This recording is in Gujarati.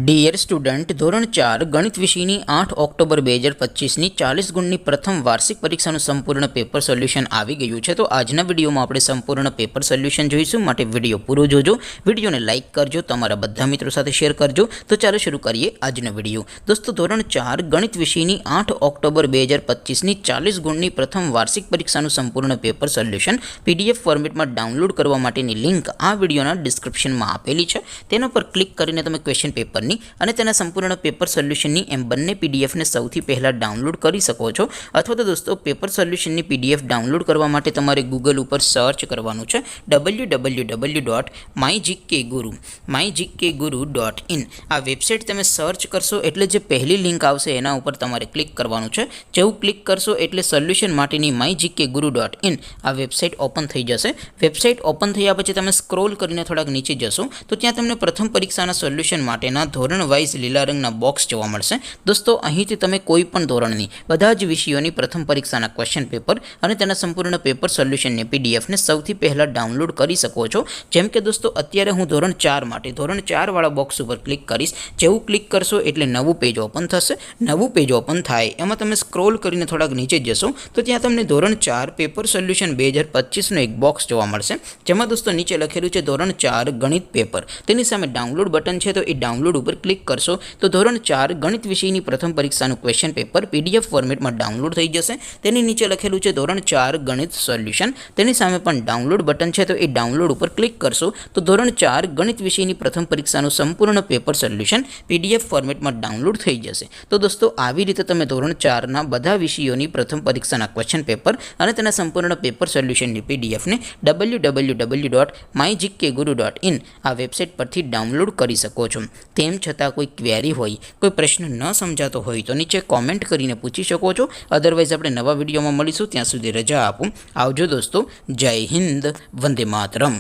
ડિયર સ્ટુડન્ટ, ધોરણ 4 ગણિત વિષયની 8 ઓક્ટોબર 2025ની 40 ગુણની પ્રથમ વાર્ષિક પરીક્ષાનું સંપૂર્ણ પેપર સોલ્યુશન આવી ગયું છે. તો આજના વિડીયોમાં આપણે સંપૂર્ણ પેપર સોલ્યુશન જોઈશું, માટે વિડીયો પૂરો જોજો. વિડીયોને લાઇક કરજો, તમારા બધા મિત્રો સાથે શેર કરજો. તો ચાલો શરૂ કરીએ આજનો વિડીયો. દોસ્તો, ધોરણ 4 ગણિત વિષયની 8 ઓક્ટોબર 2025ની 40 ગુણની પ્રથમ વાર્ષિક પરીક્ષાનું સંપૂર્ણ પેપર સોલ્યુશન PDF ફોર્મેટમાં ડાઉનલોડ કરવા માટેની લિંક આ વિડીયોના ડિસ્ક્રિપ્શનમાં આપેલી છે. તેના પર ક્લિક કરીને તમે ક્વેશ્ચન પેપર અને તેના સંપૂર્ણ પેપર સોલ્યુશનની એમ બંને પીડીએફને સૌથી પહેલાં ડાઉનલોડ કરી શકો છો. અથવા તો દોસ્તો, પેપર સોલ્યુશનની PDF ડાઉનલોડ કરવા માટે તમારે ગૂગલ ઉપર સર્ચ કરવાનું છે www.mygkguru.in. આ વેબસાઇટ તમે સર્ચ કરશો એટલે જે પહેલી લિંક આવશે એના ઉપર તમારે ક્લિક કરવાનું છે. જેવું ક્લિક કરશો એટલે સોલ્યુશન માટેની mygkguru.in આ વેબસાઇટ ઓપન થઈ જશે. વેબસાઇટ ઓપન થયા પછી તમે સ્ક્રોલ કરીને થોડાક નીચે જશો તો ત્યાં તમને પ્રથમ પરીક્ષાના સોલ્યુશન માટેના ધોરણ વાઇઝ લીલા રંગના બોક્સ જોવા મળશે. દોસ્તો, અહીંથી તમે કોઈ પણ ધોરણની બધા જ વિષયોની પ્રથમ પરીક્ષાના ક્વેશ્ચન પેપર અને તેના સંપૂર્ણ પેપર સોલ્યુશનની પીડીએફને સૌથી પહેલાં ડાઉનલોડ કરી શકો છો. જેમ કે દોસ્તો, અત્યારે હું ધોરણ 4 માટે ધોરણ 4 વાળા બોક્સ ઉપર ક્લિક કરીશ. જેવું ક્લિક કરશો એટલે નવું પેજ ઓપન થશે. નવું પેજ ઓપન થાય એમાં તમે સ્ક્રોલ કરીને થોડાક નીચે જશો તો ત્યાં તમને ધોરણ 4 પેપર સોલ્યુશન 2025નો એક બોક્સ જોવા મળશે. જેમાં દોસ્તો નીચે લખેલું છે ધોરણ 4 ગણિત પેપર. તેની સામે ડાઉનલોડ બટન છે, તો એ ડાઉનલોડ ઉપર ક્લિક કરશો તો ધોરણ 4 ગણિત વિષયની પ્રથમ પરીક્ષાનું ક્વેશ્ચન પેપર PDF ફોર્મેટમાં ડાઉનલોડ થઈ જશે. તેની નીચે લખેલું છે ધોરણ 4 ગણિત સોલ્યુશન. તેની સામે પણ ડાઉનલોડ બટન છે, તો એ ડાઉનલોડ ઉપર ક્લિક કરશો તો ધોરણ 4 ગણિત વિષયની પ્રથમ પરીક્ષાનું સંપૂર્ણ પેપર સોલ્યુશન PDF ફોર્મેટમાં ડાઉનલોડ થઈ જશે. તો દોસ્તો, આવી રીતે તમે ધોરણ 4ના બધા વિષયોની પ્રથમ પરીક્ષાના ક્વેશ્ચન પેપર અને તેના સંપૂર્ણ પેપર સોલ્યુશનની PDFને www.mygkguru.in આ વેબસાઇટ પરથી ડાઉનલોડ કરી શકો છો. તેમ છતાં કોઈ ક્વેરી હોય, કોઈ પ્રશ્ન ન સમજાતો હોય તો નીચે કોમેન્ટ કરીને પૂછી શકો છો. અદરવાઇઝ આપણે નવા વિડીયોમાં મળીશું. ત્યાં સુધી રજા આપું. આવજો દોસ્તો. જય હિન્દ. વંદે માતરમ.